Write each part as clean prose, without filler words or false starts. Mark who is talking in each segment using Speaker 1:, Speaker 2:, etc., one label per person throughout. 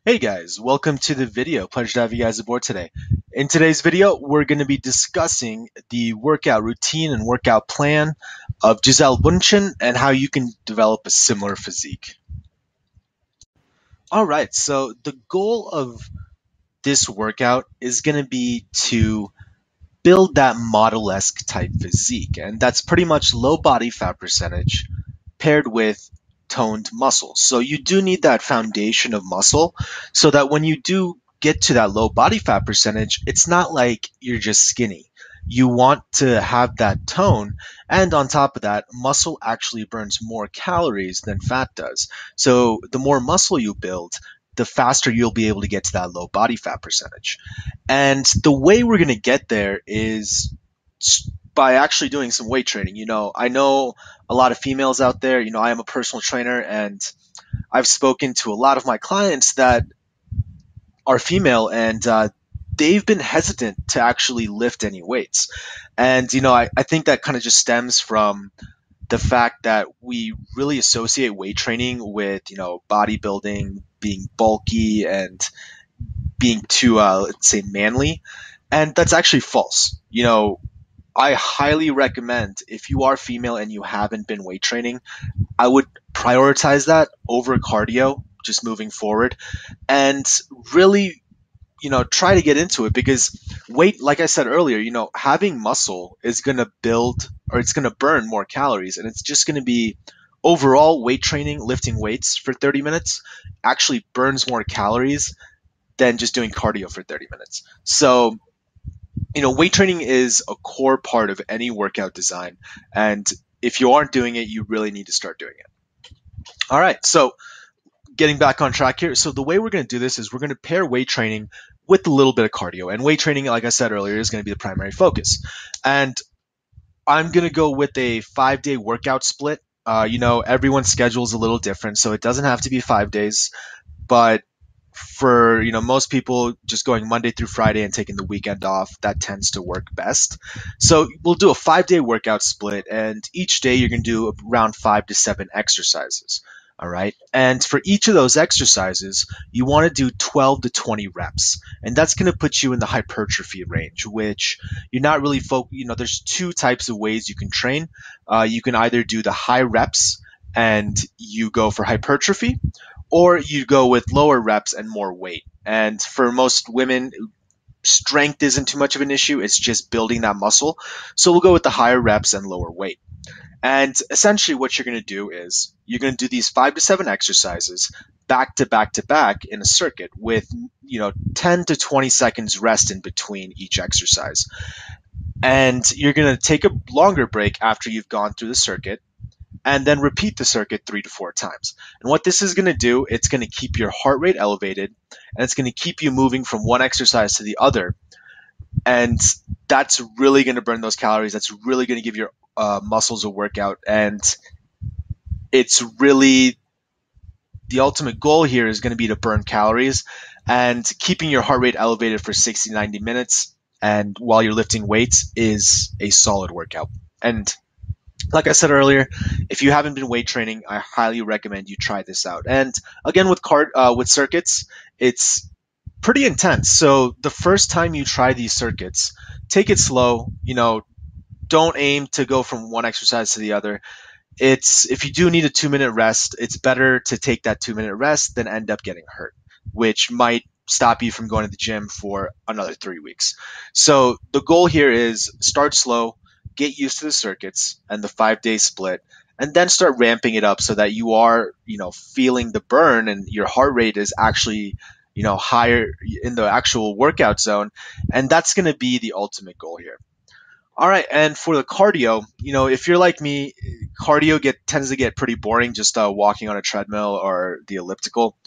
Speaker 1: Hey guys, welcome to the video. Pleasure to have you guys aboard today. In today's video, we're going to be discussing the workout routine and workout plan of Gisele Bundchen and how you can develop a similar physique. All right, so the goal of this workout is going to be to build that model-esque type physique, and that's pretty much low body fat percentage paired with toned muscle. So you do need that foundation of muscle so that when you do get to that low body fat percentage, it's not like you're just skinny. You want to have that tone, and on top of that, muscle actually burns more calories than fat does. So the more muscle you build, the faster you'll be able to get to that low body fat percentage. And the way we're going to get there is by actually doing some weight training. I know a lot of females out there. I am a personal trainer and I've spoken to a lot of my clients that are female and they've been hesitant to actually lift any weights. And, I think that kind of just stems from the fact that we really associate weight training with, bodybuilding, being bulky and being too, let's say, manly. And that's actually false. I highly recommend if you are female and you haven't been weight training, I would prioritize that over cardio just moving forward and really, try to get into it because weight, like I said earlier, having muscle is going to build or it's going to burn more calories and it's just going to be overall weight training, lifting weights for 30 minutes actually burns more calories than just doing cardio for 30 minutes. So, weight training is a core part of any workout design. And if you aren't doing it, you really need to start doing it. All right. So, getting back on track here. So, the way we're going to do this is we're going to pair weight training with a little bit of cardio. And weight training, like I said earlier, is going to be the primary focus. And I'm going to go with a 5-day workout split. Everyone's schedule is a little different. So, it doesn't have to be 5 days. But for most people just going Monday through Friday and taking the weekend off, that tends to work best. So we'll do a 5-day workout split, and each day you're going to do around 5 to 7 exercises. All right. And for each of those exercises, you want to do 12 to 20 reps. And that's going to put you in the hypertrophy range, which you're not really there's two types of ways you can train. You can either do the high reps and you go for hypertrophy, or you go with lower reps and more weight. And for most women, strength isn't too much of an issue. It's just building that muscle. So we'll go with the higher reps and lower weight. And essentially what you're going to do is you're going to do these 5 to 7 exercises back to back to back in a circuit with, 10 to 20 seconds rest in between each exercise. And you're going to take a longer break after you've gone through the circuit and then repeat the circuit 3 to 4 times. And what this is going to do, it's going to keep your heart rate elevated and it's going to keep you moving from one exercise to the other. And that's really going to burn those calories. That's really going to give your muscles a workout. And it's really the ultimate goal here is going to be to burn calories and keeping your heart rate elevated for 60, 90 minutes. And while you're lifting weights is a solid workout. And like I said earlier, if you haven't been weight training, I highly recommend you try this out. And again, with circuits, it's pretty intense. So the first time you try these circuits, take it slow. Don't aim to go from one exercise to the other. If you do need a 2-minute rest, it's better to take that 2-minute rest than end up getting hurt, which might stop you from going to the gym for another 3 weeks. So the goal here is start slow, get used to the circuits and the 5-day split, and then start ramping it up so that you are, feeling the burn and your heart rate is actually, higher in the actual workout zone. And that's going to be the ultimate goal here. All right. And for the cardio, if you're like me, cardio tends to get pretty boring just walking on a treadmill or the elliptical.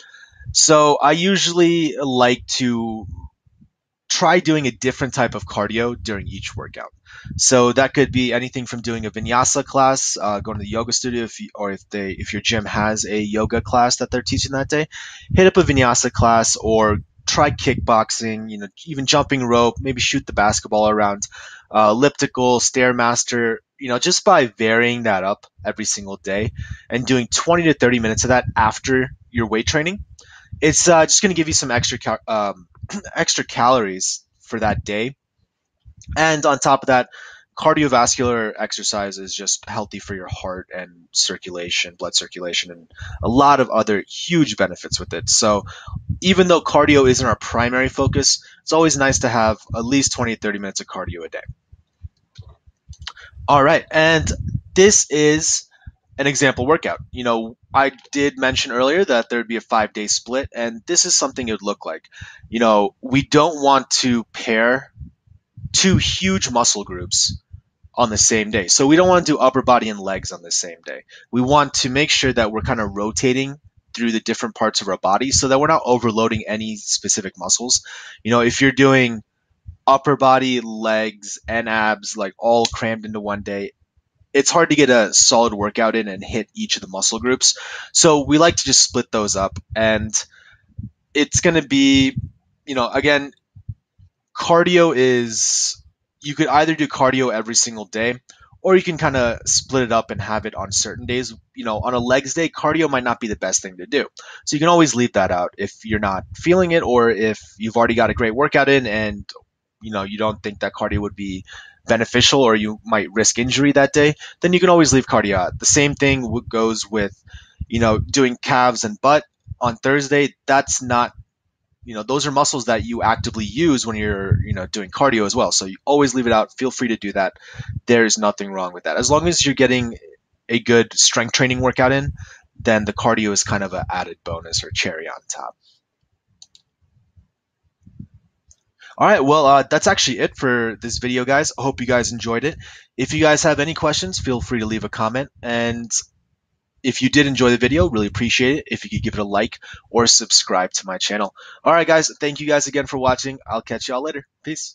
Speaker 1: So I usually like to try doing a different type of cardio during each workout. So that could be anything from doing a vinyasa class, going to the yoga studio, if your gym has a yoga class that they're teaching that day, hit up a vinyasa class or try kickboxing, even jumping rope, maybe shoot the basketball around, elliptical, stairmaster, just by varying that up every single day and doing 20 to 30 minutes of that after your weight training. It's just going to give you some extra calories for that day. And on top of that, cardiovascular exercise is just healthy for your heart and circulation, blood circulation, and a lot of other huge benefits with it. So even though cardio isn't our primary focus, it's always nice to have at least 20 to 30 minutes of cardio a day. All right, and this is an example workout. I did mention earlier that there'd be a 5 day split, and this is something it would look like. We don't want to pair two huge muscle groups on the same day. So we don't want to do upper body and legs on the same day. We want to make sure that we're kind of rotating through the different parts of our body so that we're not overloading any specific muscles. If you're doing upper body, legs, and abs like all crammed into one day, it's hard to get a solid workout in and hit each of the muscle groups. So we like to just split those up. And it's going to be, again, cardio is, you could either do cardio every single day, or you can kind of split it up and have it on certain days. On a legs day, cardio might not be the best thing to do. So you can always leave that out if you're not feeling it, or if you've already got a great workout in and you don't think that cardio would be beneficial, or you might risk injury that day, then you can always leave cardio out. The same thing goes with doing calves and butt on Thursday. That's not, those are muscles that you actively use when you're doing cardio as well. So you always leave it out. Feel free to do that. There's nothing wrong with that, as long as you're getting a good strength training workout in. Then the cardio is kind of an added bonus or cherry on top. All right, well, that's actually it for this video, guys. I hope you guys enjoyed it. If you guys have any questions, feel free to leave a comment. And if you did enjoy the video, really appreciate it if you could give it a like or subscribe to my channel. All right, guys, thank you guys again for watching. I'll catch y'all later. Peace.